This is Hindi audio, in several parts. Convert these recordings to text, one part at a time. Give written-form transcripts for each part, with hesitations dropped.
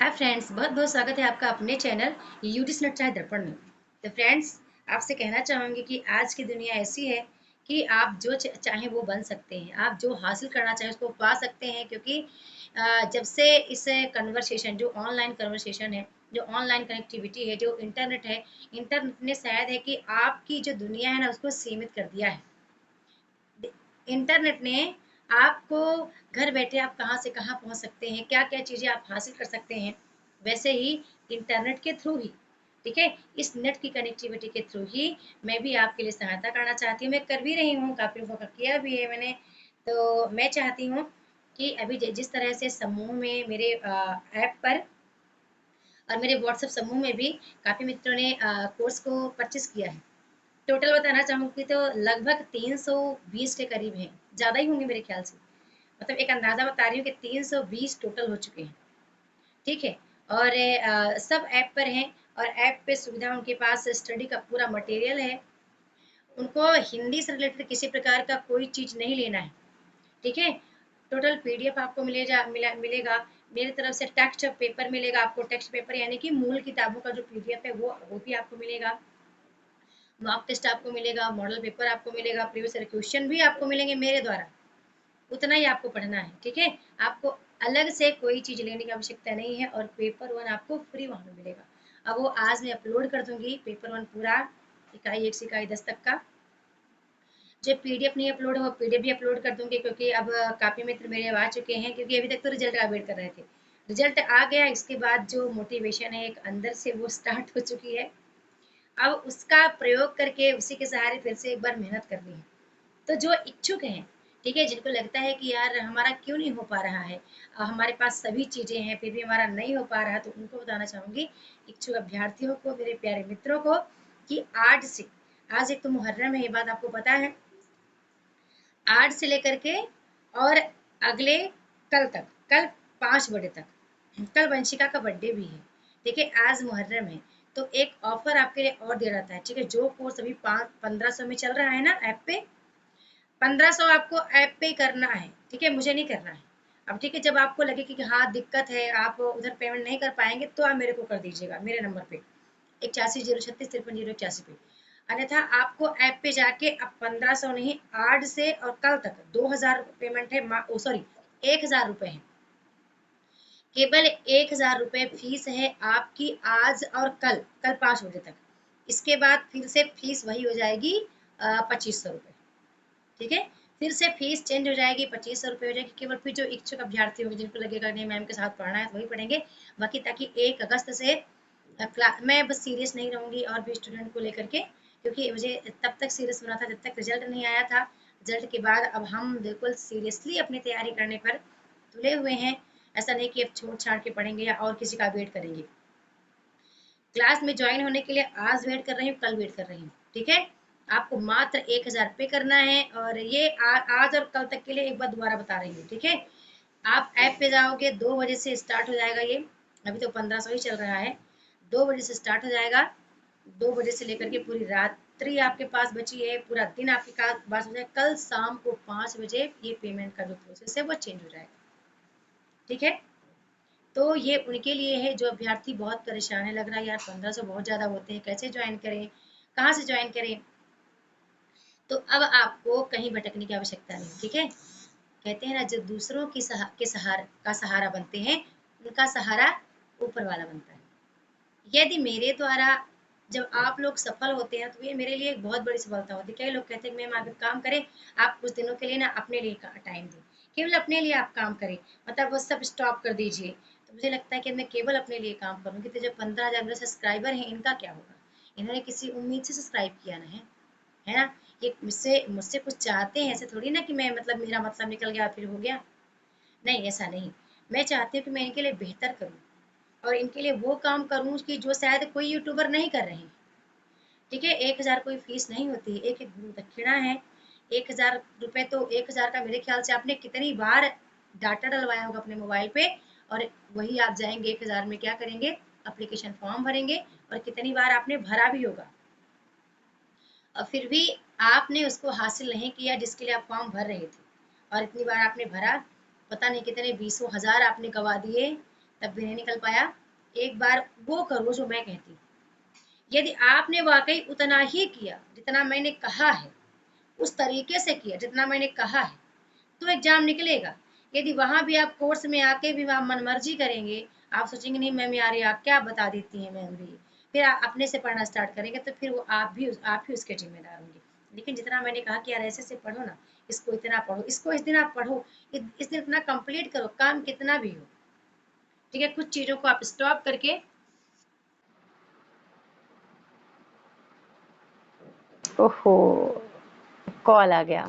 हाय फ्रेंड्स, बहुत बहुत स्वागत है आपका अपने चैनल यूडी स्नट चाहे दर्पण में। तो फ्रेंड्स, आपसे कहना चाहूँगी कि आज की दुनिया ऐसी है कि आप जो चाहें वो बन सकते हैं। आप जो हासिल करना चाहें उसको पा सकते हैं, क्योंकि जब से इस कन्वर्सेशन जो ऑनलाइन कन्वर्सेशन है, जो ऑनलाइन कनेक्टिविटी है, जो इंटरनेट है, इंटरनेट ने शायद है कि आपकी जो दुनिया है ना उसको सीमित कर दिया है। इंटरनेट ने आपको घर बैठे आप कहाँ से कहाँ पहुँच सकते हैं, क्या-क्या चीज़ें आप हासिल कर सकते हैं, वैसे ही इंटरनेट के थ्रू ही, ठीक है? इस नेट की कनेक्टिविटी के थ्रू ही मैं भी आपके लिए सहायता करना चाहती हूँ। मैं कर भी रही हूँ, काफ़ी लोगों का किया भी है मैंने। तो मैं चाहती हूँ कि अभी जिस तरह से समूह में मेरे ऐप पर और मेरे व्हाट्सएप समूह में भी काफ़ी मित्रों ने कोर्स को परचेज़ किया है। टोटल बताना चाहूँगी तो लगभग 320 के करीब हैं, ज़्यादा ही होंगे मेरे ख्याल से। मतलब एक अंदाज़ा बता रही हूँ कि 320 टोटल हो चुके हैं, ठीक है? और सब ऐप पर हैं और ऐप पे सुविधा उनके पास स्टडी का पूरा मटेरियल है। उनको हिंदी से रिलेटेड किसी प्रकार का कोई चीज़ नहीं लेना है, ठीक है? टोटल पीडीएफ आपको मिलेगा। मेरी तरफ से टेक्स्ट पेपर मिलेगा आपको, टेक्स्ट पेपर यानी कि मूल किताबों का जो पीडीएफ है वो भी आपको मिलेगा। मॉक टेस्ट आपको मिलेगा, मॉडल पेपर आपको मिलेगा, प्रीवियस ईयर क्वेश्चन भी आपको मिलेंगे मेरे द्वारा। उतना ही आपको पढ़ना है, ठीक है? आपको अलग से कोई चीज़ लेने की आवश्यकता नहीं है और पेपर 1 आपको फ्री वहाँ पे मिलेगा। अब वो आज मैं अपलोड कर दूँगी पेपर 1 पूरा, इकाई 1 से इकाई 10 तक का। जो पीडीएफ नहीं अपलोड है वो पीडीएफ भी अपलोड कर दूँगी, क्योंकि अब काफ़ी मित्र मेरे अब आ चुके हैं, क्योंकि अभी तक तो रिजल्ट का वेट कर रहे थे। रिजल्ट आ गया, इसके बाद जो मोटिवेशन है एक अंदर से वो स्टार्ट हो चुकी है। अब उसका प्रयोग करके उसी के सहारे फिर से एक बार मेहनत करनी है। तो जो इच्छुक हैं, ठीक है, जिनको लगता है कि यार हमारा क्यों नहीं हो पा रहा है, हमारे पास सभी चीज़ें हैं फिर भी हमारा नहीं हो पा रहा, तो उनको बताना चाहूँगी, इच्छुक अभ्यर्थियों को, मेरे प्यारे मित्रों को, कि आज एक तो मुहर्रम है, ये बात आपको पता है। आज से लेकर के और अगले कल 5 बजे तक, कल वंशिका का बर्थडे भी है, ठीक है? आज मुहर्रम है, तो एक ऑफर आपके लिए और दे रहा था, ठीक है? जो कोर्स अभी 1500 में चल रहा है ना ऐप पे, 1500 आपको ऐप पे ही करना है, ठीक है? मुझे नहीं करना है। अब ठीक है, जब आपको लगे कि हाँ दिक्कत है, आप उधर पेमेंट नहीं कर पाएंगे, तो आप मेरे को कर दीजिएगा मेरे नंबर पे 8106353081 पे। अन्यथा आपको ऐप पे जाके अब 1500 नहीं, आज से और कल तक 2000 पेमेंट है, सॉरी 1000 रुपए है, केवल 1000 रुपए फीस है आपकी आज और कल 5 बजे तक। इसके बाद फिर से फीस वही हो जाएगी 2500 रुपये, ठीक है? फिर से फीस चेंज हो जाएगी, 2500 रुपये हो जाएगी। केवल फिर जो इच्छुक अभ्यर्थी होंगे, जिनको लगेगा नहीं मैम के साथ पढ़ना है, तो वही पढ़ेंगे। बाकी ताकि 1 अगस्त से मैं बस सीरियस नहीं रहूँगी और भी स्टूडेंट को लेकर के, क्योंकि मुझे तब तक सीरियस होना था जब तक रिजल्ट नहीं आया था। रिजल्ट के बाद अब हम बिल्कुल सीरियसली अपनी तैयारी करने पर तुले हुए हैं। ऐसा नहीं कि अब छोड़ छाड़ के पढ़ेंगे या और किसी का वेट करेंगे। क्लास में ज्वाइन होने के लिए आज वेट कर रही हूँ, कल वेट कर रही हूँ, ठीक है? आपको मात्र 1000 पे करना है, और ये आज और कल तक के लिए एक बार दोबारा बता रही हूँ, ठीक है? आप ऐप पे जाओगे, 2 बजे से स्टार्ट हो जाएगा ये, अभी तो 1500 ही चल रहा है। 2 बजे से स्टार्ट हो जाएगा, 2 बजे से लेकर के पूरी रात्रि आपके पास बची है, पूरा दिन आपके पास हो जाए, कल शाम को 5 बजे ये पेमेंट का जो प्रोसेस है वो चेंज हो जाएगा, ठीक है? तो ये उनके लिए है जो अभ्यर्थी बहुत परेशान है, लग रहा है यार 1500 बहुत ज़्यादा होते हैं, कैसे ज्वाइन करें, कहाँ से ज्वाइन करें? तो अब आपको कहीं भटकने की आवश्यकता नहीं, ठीक है? कहते हैं ना, जो दूसरों की सहारा बनते हैं, उनका सहारा ऊपर वाला बनता है। यदि मेरे द्वारा जब आप लोग सफल होते हैं, तो ये मेरे लिए एक बहुत बड़ी सफलता होती है। कई लोग कहते हैं कि मैम आप एक काम करें, आप कुछ दिनों के लिए ना अपने लिए टाइम दें, केवल अपने लिए आप काम करें, मतलब वो सब स्टॉप कर दीजिए। तो मुझे लगता है कि मैं केवल अपने लिए काम करूँगी, तो जब 15,000 मेरे सब्सक्राइबर हैं, इनका क्या होगा? इन्होंने किसी उम्मीद से सब्सक्राइब किया ना है ना? ये मुझसे मुझसे कुछ चाहते हैं, ऐसे थोड़ी ना कि मैं मतलब मेरा मतलब निकल गया फिर हो गया। नहीं, ऐसा नहीं। मैं चाहती हूँ कि मैं इनके लिए बेहतर करूँ और इनके लिए वो काम करूँ कि जो शायद कोई यूट्यूबर नहीं कर रहे हैं, ठीक है? 1000 कोई फीस नहीं होती है, एक-एक गुरु दक्षिणा है। 1000 रुपए, तो 1000 का मेरे ख्याल से आपने कितनी बार डाटा डलवाया होगा अपने मोबाइल पे, और वही आप जाएँगे 1000 में क्या करेंगे? एप्लीकेशन फॉर्म भरेंगे, और कितनी बार आपने भरा भी होगा। और फिर भी आपने उसको हासिल नहीं किया जिसके लिए आप फॉर्म भर रहे थे, और इतनी बार आपने भरा, पता नहीं कितने बीसों हजार आपने गवा दिए, तब भी नहीं निकल पाया। एक बार वो करो जो मैं कहती हूँ। यदि आपने वाकई उतना ही किया जितना मैंने कहा है, उस तरीके से किया जितना मैंने कहा है, तो एग्जाम निकलेगा। यदि वहां भी आप कोर्स में आके भी आप मनमर्जी करेंगे, आप सोचेंगे नहीं मैम यार ये आप क्या बता देती हैं मैम भी, फिर आप अपने से पढ़ना स्टार्ट करेंगे, तो फिर वो आप ही उसके जिम्मेदार होंगे। लेकिन जितना मैंने कहा कि यार ऐसे से पढ़ो ना, इसको इतना पढ़ो, इसको इस दिन आप पढ़ो, इस दिन इतना कंप्लीट करो, काम कितना भी हो। ठीक है, कुछ चीजों को आप स्टॉप करके। ओहो, कॉल आ गया।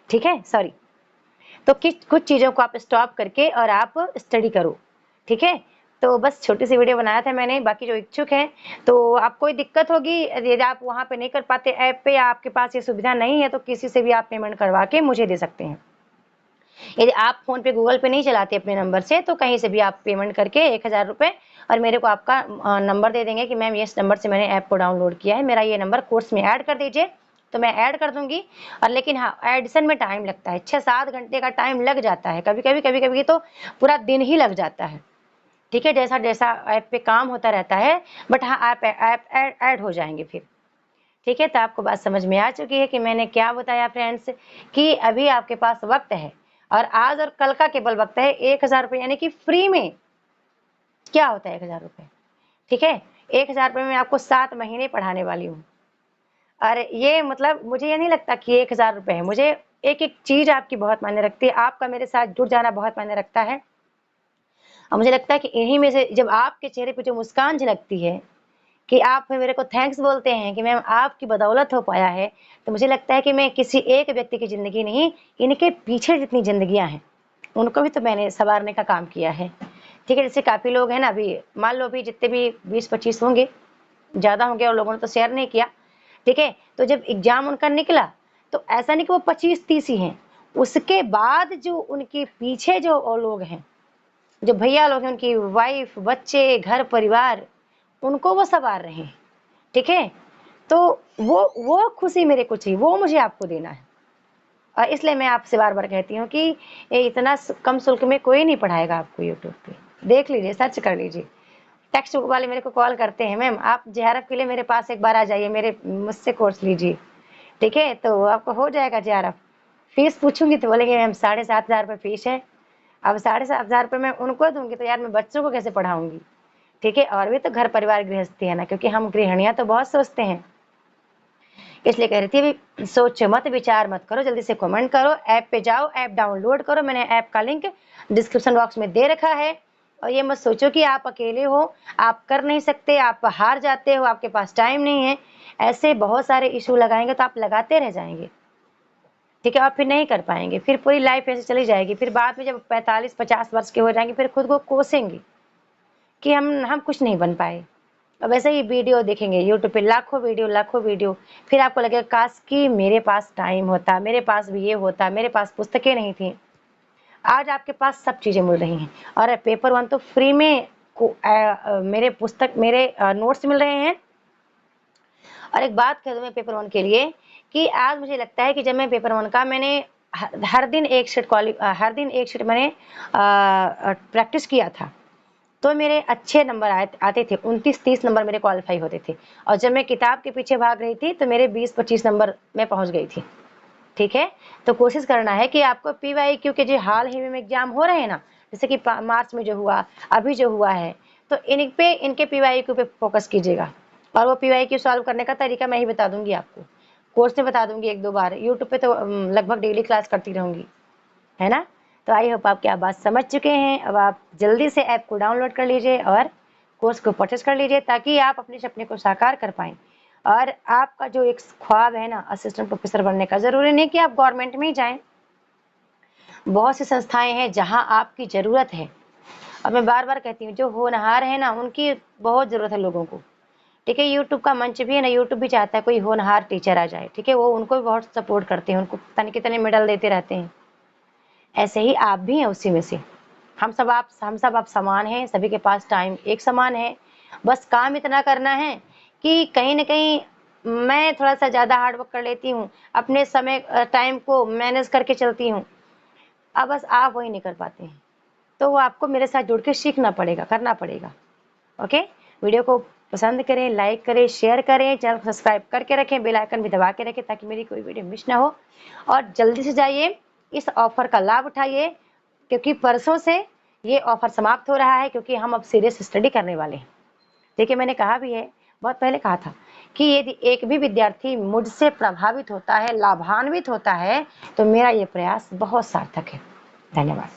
ठीक है, सॉरी। तो कुछ चीज़ों को आप स्टॉप करके और आप स्टडी करो। ठीक है, तो बस छोटी सी वीडियो बनाया था मैंने। बाकी जो इच्छुक हैं, तो आप कोई दिक्कत होगी यदि आप वहाँ पे नहीं कर पाते ऐप पे, या आपके पास ये सुविधा नहीं है, तो किसी से भी आप पेमेंट करवा के मुझे दे सकते हैं। यदि आप फोन पे गूगल पे नहीं चलाते अपने नंबर से, तो कहीं से भी आप पेमेंट करके 1000 रुपये और मेरे को आपका नंबर दे देंगे कि मैम ये इस नंबर से मैंने ऐप को डाउनलोड किया है, मेरा ये नंबर कोर्स में ऐड कर दीजिए, तो मैं ऐड कर दूंगी। और लेकिन हाँ, एडिशन में टाइम लगता है, 6-7 घंटे का टाइम लग जाता है, कभी कभी तो पूरा दिन ही लग जाता है। ठीक है, जैसा जैसा ऐप पे काम होता रहता है, बट हाँ ऐप ऐप ऐड हो जाएंगे फिर। ठीक है, तो आपको बात समझ में आ चुकी है कि मैंने क्या बताया फ्रेंड्स, कि अभी आपके पास वक्त है, और आज और कल का केवल वक्त है। 1000 रुपये यानी कि फ्री में क्या होता है 1000 रुपये। ठीक है, 1000 रुपये में आपको 7 महीने पढ़ाने वाली हूँ। और ये मतलब मुझे ये नहीं लगता कि 1000 रुपये है, मुझे एक एक चीज आपकी बहुत मायने रखती है, आपका मेरे साथ जुड़ जाना बहुत मायने रखता है। और मुझे लगता है कि इन्हीं में से जब आपके चेहरे पर जो मुस्कान झलकती है, कि आप मेरे को थैंक्स बोलते हैं कि मैम आपकी बदौलत हो पाया है, तो मुझे लगता है कि मैं किसी एक व्यक्ति की ज़िंदगी नहीं, इनके पीछे जितनी ज़िंदगियाँ हैं, उनको भी तो मैंने सँवारने का काम किया है। ठीक है, जैसे काफ़ी लोग हैं ना, अभी मान लो अभी जितने भी 20-25 होंगे, ज़्यादा होंगे, और लोगों ने तो शेयर नहीं किया। ठीक है, तो जब एग्ज़ाम उनका निकला, तो ऐसा नहीं कि वो 25-30 ही हैं, उसके बाद जो उनके पीछे जो लोग हैं, जो भैया लोग हैं, उनकी वाइफ, बच्चे, घर परिवार, उनको वो सँवार रहे हैं। ठीक है, तो वो खुशी मेरे को चाहिए, वो मुझे आपको देना है। और इसलिए मैं आपसे बार-बार कहती हूँ कि ये इतना कम शुल्क में कोई नहीं पढ़ाएगा आपको यूट्यूब पे। देख लीजिए, सर्च कर लीजिए। टेक्स्ट बुक वाले मेरे को कॉल करते हैं, मैम आप जेआरएफ के लिए मेरे पास एक बार आ जाइए, मेरे मुझसे कोर्स लीजिए। ठीक है, तो आपको हो जाएगा जेआरएफ। फीस पूछूंगी तो बोलेंगे मैम 7500 रुपये फीस है। अब 7500 रुपये मैं उनको दूंगी तो यार मैं बच्चों को कैसे पढ़ाऊंगी। ठीक है, और भी तो घर परिवार गृहस्थी है ना, क्योंकि हम गृहिणियां तो बहुत सोचते हैं। इसलिए कह रही थी अभी सोचो मत, विचार मत करो, जल्दी से कमेंट करो, ऐप पे जाओ, ऐप डाउनलोड करो। मैंने ऐप का लिंक डिस्क्रिप्शन बॉक्स में दे रखा है। और ये मत सोचो कि आप अकेले हो, आप कर नहीं सकते, आप हार जाते हो, आपके पास टाइम नहीं है। ऐसे बहुत सारे इशू लगाएंगे तो आप लगाते रह जाएंगे। ठीक है, और फिर नहीं कर पाएंगे, फिर पूरी लाइफ ऐसे चली जाएगी। फिर बाद में जब 45-50 वर्ष के हो जाएंगे, फिर खुद को कोसेंगे कि हम कुछ नहीं बन पाए। अब ऐसे ही वीडियो देखेंगे यूट्यूब पे, लाखों वीडियो, फिर आपको लगेगा काश कि मेरे पास टाइम होता, मेरे पास भी ये होता, मेरे पास पुस्तकें नहीं थी। आज आपके पास सब चीज़ें मिल रही हैं, और पेपर 1 तो फ्री में मेरे पुस्तक, मेरे नोट्स मिल रहे हैं। और एक बात कह दूँ मैं पेपर 1 के लिए, कि आज मुझे लगता है कि जब मैं पेपर 1 का मैंने हर दिन एक शीट मैंने प्रैक्टिस किया था, तो मेरे अच्छे नंबर आते थे, 29-30 नंबर मेरे क्वालिफाई होते थे। और जब मैं किताब के पीछे भाग रही थी, तो मेरे 20-25 नंबर में पहुंच गई थी। ठीक है, तो कोशिश करना है कि आपको PYQ के जो हाल ही में एग्जाम हो रहे हैं ना, जैसे कि मार्च में जो हुआ, अभी जो हुआ है, तो इनके PYQ पे फोकस कीजिएगा। और वो PYQ सॉल्व करने का तरीका मैं ही बता दूंगी आपको, कोर्स में बता दूंगी 1-2 बार। यूट्यूब पे तो लगभग डेली क्लास करती रहूंगी, है ना। तो आई होप आप क्या बात समझ चुके हैं। अब आप जल्दी से ऐप को डाउनलोड कर लीजिए और कोर्स को परचेस कर लीजिए, ताकि आप अपने सपने को साकार कर पाएँ। और आपका जो एक ख्वाब है ना असिस्टेंट प्रोफेसर बनने का, ज़रूरी नहीं कि आप गवर्नमेंट में ही जाएँ। बहुत सी संस्थाएं हैं जहां आपकी ज़रूरत है। और मैं बार-बार कहती हूँ, जो होनहार है ना, उनकी बहुत ज़रूरत है लोगों को। ठीक है, यूट्यूब का मंच भी है ना, यूट्यूब भी चाहता है कोई होनहार टीचर आ जाए। ठीक है, वो उनको भी बहुत सपोर्ट करते हैं, उनको पता नहीं कितने मेडल देते रहते हैं। ऐसे ही आप भी हैं उसी में से। हम सब आप समान हैं, सभी के पास टाइम एक समान है। बस काम इतना करना है कि कहीं न कहीं मैं थोड़ा सा ज़्यादा हार्ड वर्क कर लेती हूँ, अपने समय टाइम को मैनेज करके चलती हूँ। अब बस आप वही नहीं कर पाते हैं, तो वो आपको मेरे साथ जुड़ के सीखना पड़ेगा, करना पड़ेगा। ओके, वीडियो को पसंद करें, लाइक करें, शेयर करें, चैनल को सब्सक्राइब करके रखें, बेल आइकन भी दबा के रखें ताकि मेरी कोई वीडियो मिस ना हो। और जल्दी से जाइए, इस ऑफर का लाभ उठाइए, क्योंकि परसों से ये ऑफर समाप्त हो रहा है, क्योंकि हम अब सीरियस स्टडी करने वाले हैं। देखिए, मैंने कहा भी है, बहुत पहले कहा था कि यदि एक भी विद्यार्थी मुझसे प्रभावित होता है, लाभान्वित होता है, तो मेरा ये प्रयास बहुत सार्थक है। धन्यवाद।